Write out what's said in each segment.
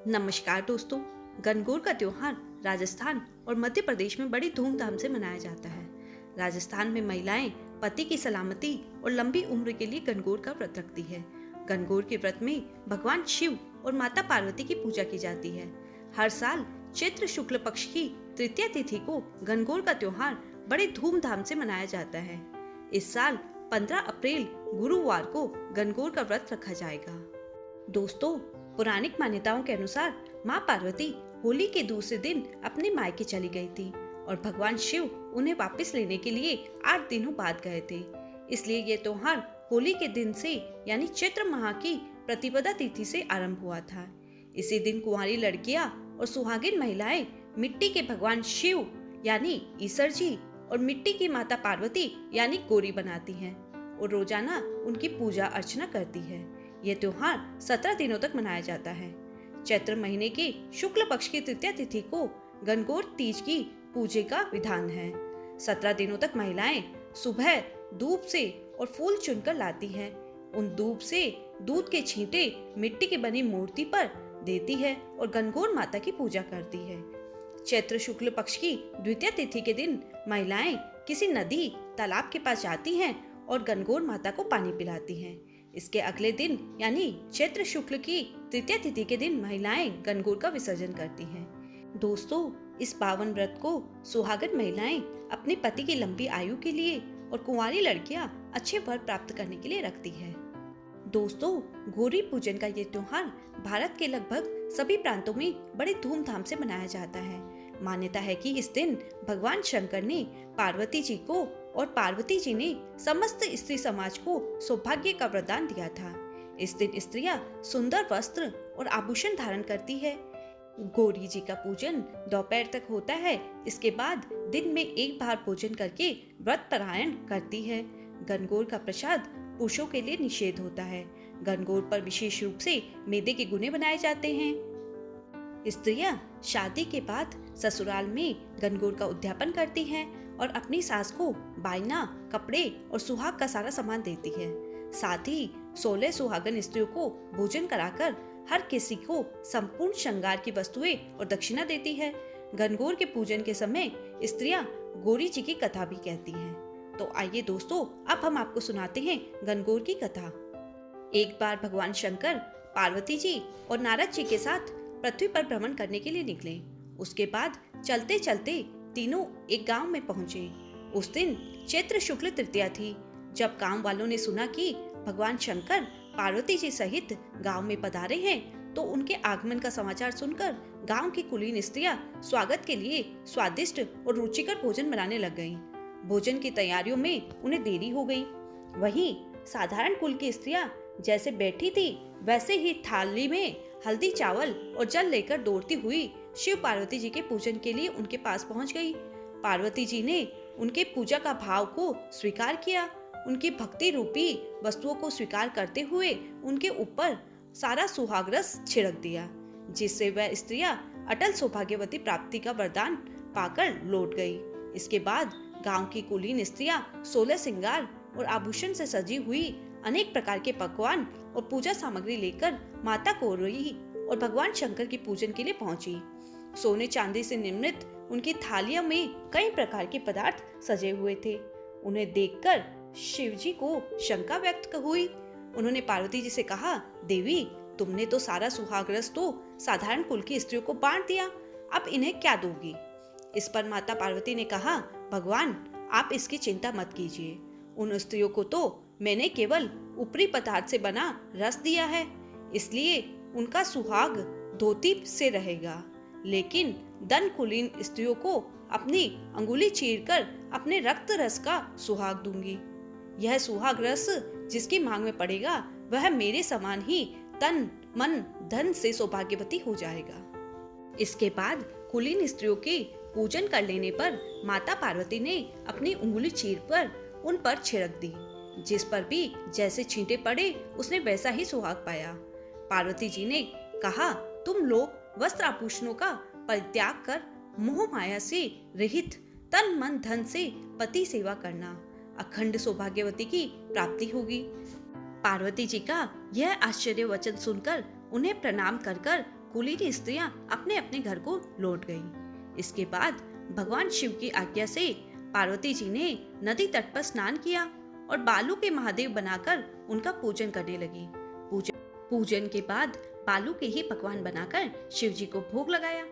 नमस्कार दोस्तों। गणगौर का त्योहार राजस्थान और मध्य प्रदेश में बड़ी धूमधाम से मनाया जाता है। राजस्थान में महिलाएं पति की सलामती और लंबी उम्र के लिए गणगौर का व्रत रखती है। गणगौर के व्रत में भगवान शिव और माता पार्वती की पूजा की जाती है। हर साल चैत्र शुक्ल पक्ष की तृतीया तिथि को गणगौर का त्योहार बड़े धूमधाम से मनाया जाता है। इस साल 15 अप्रैल गुरुवार को गणगौर का व्रत रखा जाएगा। दोस्तों, पौराणिक मान्यताओं के अनुसार माँ पार्वती होली के दूसरे दिन अपने मायके चली गई थी और भगवान शिव उन्हें वापस लेने के लिए 8 दिनों बाद गए थे। इसलिए ये त्योहार होली के दिन से यानी चैत्र माह की प्रतिपदा तिथि से आरंभ हुआ था। इसी दिन कुंवारी लड़कियां और सुहागिन महिलाएं मिट्टी के भगवान शिव यानी ईश्वर जी और मिट्टी की माता पार्वती यानी गौरी बनाती हैं और रोजाना उनकी पूजा अर्चना करती है। यह त्योहार 17 दिनों तक मनाया जाता है। चैत्र महीने के शुक्ल पक्ष की तृतीया तिथि को गणगौर तीज की पूजा का विधान है। 17 दिनों तक महिलाएं सुबह दूब से और फूल चुनकर लाती हैं। उन दूब से दूध के छींटे मिट्टी की बनी मूर्ति पर देती है और गणगौर माता की पूजा करती है। चैत्र शुक्ल पक्ष की द्वितीय तिथि के दिन महिलाएं किसी नदी तालाब के पास जाती हैं और गणगौर माता को पानी पिलाती हैं। इसके अगले दिन यानी चैत्र शुक्ल की तृतीया तिथि के दिन महिलाएं गणगौर का विसर्जन करती हैं। दोस्तों, इस पावन व्रत को सुहागन महिलाएं अपने पति की लंबी आयु के लिए और कुंवारी लड़कियां अच्छे वर प्राप्त करने के लिए रखती है। दोस्तों, गौरी पूजन का ये त्योहार भारत के लगभग सभी प्रांतों में बड़े धूमधाम से मनाया जाता है। मान्यता है कि इस दिन भगवान शंकर ने पार्वती जी को और पार्वती जी ने समस्त स्त्री समाज को सौभाग्य का वरदान दिया था। इस दिन स्त्रियां सुंदर वस्त्र और आभूषण धारण करती है। गौरी जी का पूजन दोपहर तक होता है। इसके बाद दिन में एक बार भोजन करके व्रत पारायण करती है। गणगौर का प्रसाद पुरुषों के लिए निषेध होता है। गणगौर पर विशेष रूप से मैदे के गुने बनाए जाते हैं। स्त्रियां शादी के बाद ससुराल में गणगौर का उद्यापन करती हैं और अपनी सास को बायना, कपड़े और सुहाग का सारा सामान देती है। साथ ही 16 सुहागन स्त्रियों को भोजन कराकर हर किसी को संपूर्ण श्रृंगार की वस्तुएं और दक्षिणा देती है। गणगौर के पूजन के समय स्त्रियां गौरी जी की कथा भी कहती हैं। तो आइए दोस्तों, अब हम आपको सुनाते हैं गणगौर की कथा। एक बार भगवान शंकर पार्वती जी और नारद जी के साथ पृथ्वी पर भ्रमण करने के लिए निकले। उसके बाद चलते चलते तीनों एक गांव में पहुंचे। उस दिन चैत्र शुक्ल तृतीया थी। जब गांव वालों ने सुना कि भगवान शंकर पार्वती जी सहित गांव में पधारे हैं, तो उनके आगमन का समाचार सुनकर गांव की कुलीन स्त्रियां स्वागत के लिए स्वादिष्ट और रुचिकर भोजन बनाने लग गईं। भोजन की तैयारियों में उन्हें देरी हो गई। वहीं साधारण कुल की स्त्रियां जैसे बैठी थी, वैसे ही थाली में हल्दी, चावल और जल लेकर दौड़ती हुई शिव पार्वती जी के पूजन के लिए उनके पास पहुंच गई। पार्वती जी ने उनके पूजा का भाव को स्वीकार किया। उनकी भक्ति रूपी वस्तुओं को स्वीकार करते हुए उनके ऊपर सारा सुहाग रस छिड़क दिया, जिससे वह स्त्रियां अटल सौभाग्यवती प्राप्ति का वरदान पाकर लौट गई। इसके बाद गांव की कुलीन स्त्रियां 16 श्रृंगार और आभूषण से सजी हुई अनेक प्रकार के पकवान और पूजा सामग्री लेकर माता गौरी और भगवान शंकर की पूजन के लिए पहुंची। सोने चांदी से निर्मित उनकी थालियों में कई प्रकार के पदार्थ सजे हुए थे। उन्हें देखकर शिव जी को शंका व्यक्त हुई। उन्होंने पार्वती जी से कहा, देवी, तुमने तो सारा सुहाग रस तो साधारण कुल की स्त्रियों को बांट दिया, अब इन्हें क्या दोगी? इस पर माता पार्वती ने कहा, भगवान, आप इसकी चिंता मत कीजिए। उन स्त्रियों को तो मैंने केवल ऊपरी पदार्थ से बना रस दिया है, इसलिए उनका सुहाग धोती से रहेगा। लेकिन दन कुलीन स्त्रियों को अपनी अंगुली चीरकर अपने रक्त रस का सुहाग दूंगी। यह सुहाग रस जिसकी मांग में पड़ेगा, वह मेरे समान ही तन, मन, धन से सौभाग्यवती हो जाएगा। इसके बाद कुलीन स्त्रियों के पूजन कर लेने पर माता पार्वती ने अपनी उंगली चीरकर उन पर छिड़क दी। जिस पर भी जैसे छींटे पड़े, उसने वैसा ही सुहाग पाया। पार्वती जी ने कहा, तुम लोग वस्त्र आभूषणों का परित्याग कर मोह माया से रहित तन मन धन से पति सेवा करना, अखंड सौभाग्यवती की प्राप्ति होगी। पार्वती जी का यह आश्चर्य वचन सुनकर उन्हें प्रणाम कर कुलीन स्त्रियां अपने अपने घर को लौट गईं। इसके बाद भगवान शिव की आज्ञा से पार्वती जी ने नदी तट पर स्नान किया और बालू के महादेव बनाकर उनका पूजन करने लगी। पूजन के बाद बालू के ही पकवान बनाकर शिव जी को भोग लगाया।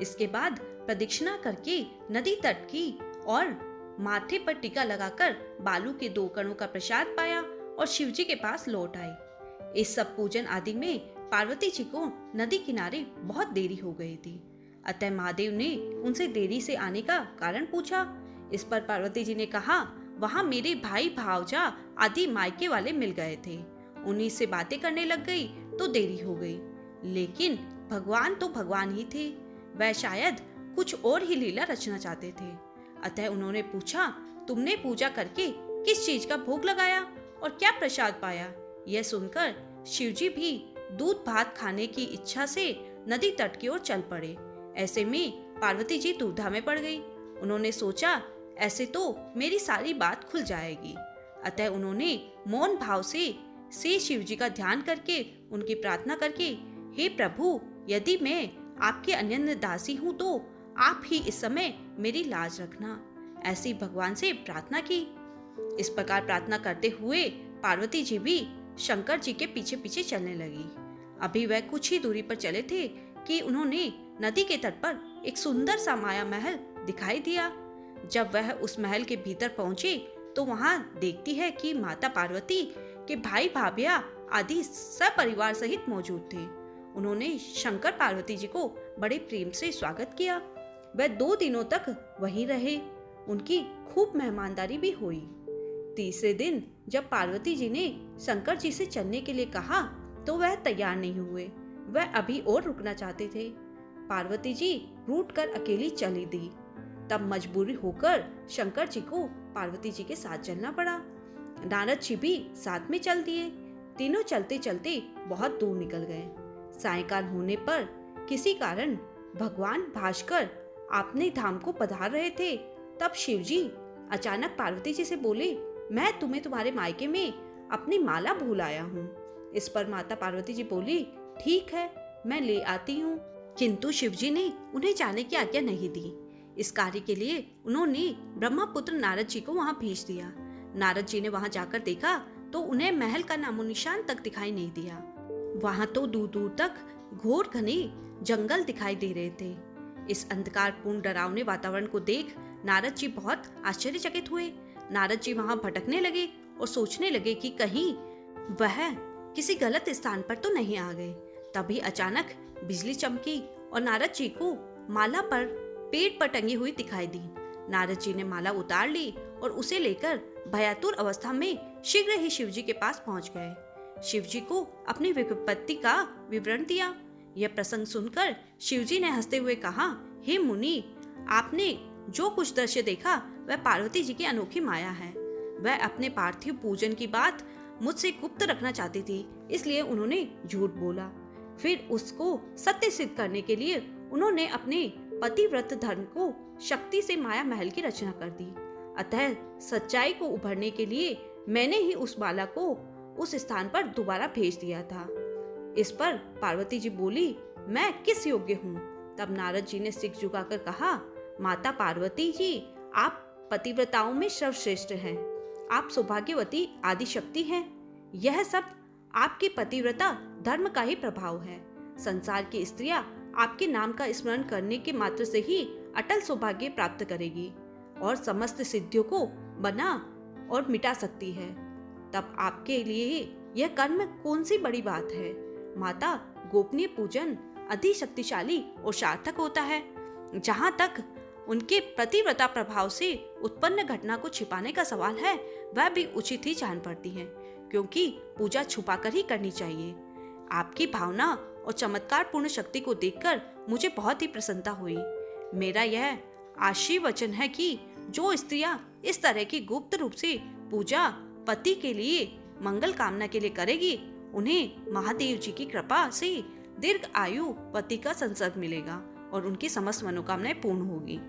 इसके बाद प्रदक्षिणा करके नदी तट की और माथे पर टीका लगाकर बालू के 2 कणों का प्रसाद पाया और शिव जी के पास लौट आई। इस सब पूजन आदि में पार्वती जी को नदी किनारे बहुत देरी हो गई थी, अतः महादेव ने उनसे देरी से आने का कारण पूछा। इस पर पार्वती जी ने कहा, वहाँ मेरे भाई भावजा आदि मायके वाले मिल गए थे, उन्हीं से बातें करने लग गई तो देरी हो गई। लेकिन भगवान तो भगवान ही थे, वह शायद कुछ और ही लीला रचना चाहते थे। अतः उन्होंने पूछा, तुमने पूजा करके किस चीज का भोग लगाया और क्या प्रसाद पाया? यह सुनकर शिवजी भी दूध भात खाने की इच्छा से नदी तट की ओर चल पड़े। ऐसे में पार्वती जी दुविधा में पड़ गई। उन्होंने सोचा, ऐसे तो मेरी सारी बात खुल जाएगी। अतः उन्होंने मौन भाव से शिव जी का ध्यान करके उनकी प्रार्थना करके, हे प्रभु, यदि मैं आपके अनन्य दासी हूँ तो आप ही इस समय मेरी लाज रखना, ऐसी भगवान से प्रार्थना की। इस प्रकार प्रार्थना करते हुए पार्वती जी भी शंकर जी के पीछे पीछे चलने लगी। अभी वह कुछ ही दूरी पर चले थे कि उन्होंने नदी के तट पर एक सुंदर सा माया महल दिखाई दिया। जब वह उस महल के भीतर पहुंचे तो वहां देखती है कि माता पार्वती के भाई भाभिया आदि सब परिवार सहित मौजूद थे। उन्होंने शंकर पार्वती जी को बड़े प्रेम से स्वागत किया। वह 2 दिनों तक वहीं रहे। उनकी खूब मेहमानदारी भी हुई। तीसरे दिन जब पार्वती जी ने शंकर जी से चलने के लिए कहा तो वह तैयार नहीं हुए। वह अभी और रुकना चाहते थे। पार्वती जी रूठ कर अकेली चली दी। तब मजबूरी होकर शंकर जी को पार्वती जी के साथ चलना पड़ा। नारद जी भी साथ में चल दिए। तीनों चलते चलते बहुत दूर निकल गए। सायंकाल होने पर किसी कारण भगवान भास्कर अपने धाम को पधार रहे थे। तब शिवजी अचानक पार्वती जी से बोले, मैं तुम्हें तुम्हारे मायके में अपनी माला भूल आया हूँ। इस पर माता पार्वती जी बोली, ठीक है, मैं ले आती हूँ। किंतु शिवजी ने उन्हें जाने की आज्ञा नहीं दी। इस कार्य के लिए उन्होंने ब्रह्मपुत्र नारद जी को वहाँ भेज दिया। नारद जी ने वहाँ जाकर देखा तो उन्हें महल का नामो निशान तक दिखाई नहीं दिया। वहाँ तो दूर दूर तक घोर घने जंगल दिखाई दे रहे थे। इस अंधकारपूर्ण डरावने वातावरण को देख नारद जी बहुत आश्चर्यचकित हुए। नारद जी वहाँ भटकने लगे और सोचने लगे कि कहीं वह किसी गलत स्थान पर तो नहीं आ गए। तभी अचानक बिजली चमकी और नारद जी को माला पर पेड़ पर टंगी हुई दिखाई दी। नारद जी ने माला उतार ली और उसे लेकर भयातुर अवस्था में शीघ्र ही शिवजी के पास पहुंच गए। शिवजी को अपनी विपत्ति का विवरण दिया। यह प्रसंग सुनकर शिवजी ने हंसते हुए कहा, हे मुनि, आपने जो कुछ दृश्य देखा वह पार्वती जी की अनोखी माया है। वह अपने पार्थिव पूजन की बात मुझसे गुप्त रखना चाहती थी, इसलिए उन्होंने झूठ बोला। फिर उसको सत्य सिद्ध करने के लिए उन्होंने अपने पतिव्रत धर्म को शक्ति से माया महल की रचना कर दी। अतः सच्चाई को उभरने के लिए मैंने ही उस बाला को उस स्थान पर दोबारा भेज दिया था। इस पर पार्वती जी बोली, मैं किस योग्य हूँ? तब नारद जी ने सिर झुकाकर कहा, माता पार्वती जी, आप पतिव्रताओं में सर्वश्रेष्ठ हैं। आप सौभाग्यवती आदि शक्ति हैं। यह सब आपकी पतिव्रता धर्म का ही प्रभाव है। संसार की स्त्रियां आपके नाम का स्मरण करने के मात्र से ही अटल सौभाग्य प्राप्त करेगी और समस्त सिद्धियों को बना और मिटा सकती है। तब आपके लिए यह कर्म कौन सी बड़ी बात है? माता, गोपनीय पूजन अति शक्तिशाली और सार्थक होता है। जहाँ तक उनके प्रतिव्रता प्रभाव से उत्पन्न घटना को छिपाने का सवाल है, वह भी उचित ही जान पड़ती है, क्योंकि पूजा छुपाकर ही करनी चाहिए। आपकी भावना और चमत्कार पूर्ण शक्ति को देखकर मुझे बहुत ही प्रसन्नता हुई। मेरा यह आशीर्वचन है कि जो स्त्रियां इस तरह की गुप्त रूप से पूजा पति के लिए मंगल कामना के लिए करेगी, उन्हें महादेव जी की कृपा से दीर्घ आयु पति का संसर्ग मिलेगा और उनकी समस्त मनोकामनाएं पूर्ण होगी।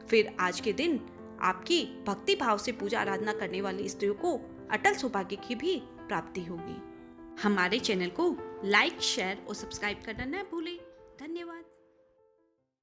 फिर आज के दिन आपकी भक्ति भाव से पूजा आराधना करने वाली स्त्रियों को अटल सौभाग्य की भी प्राप्ति होगी। हमारे चैनल को लाइक, शेयर और सब्सक्राइब करना न भूलें।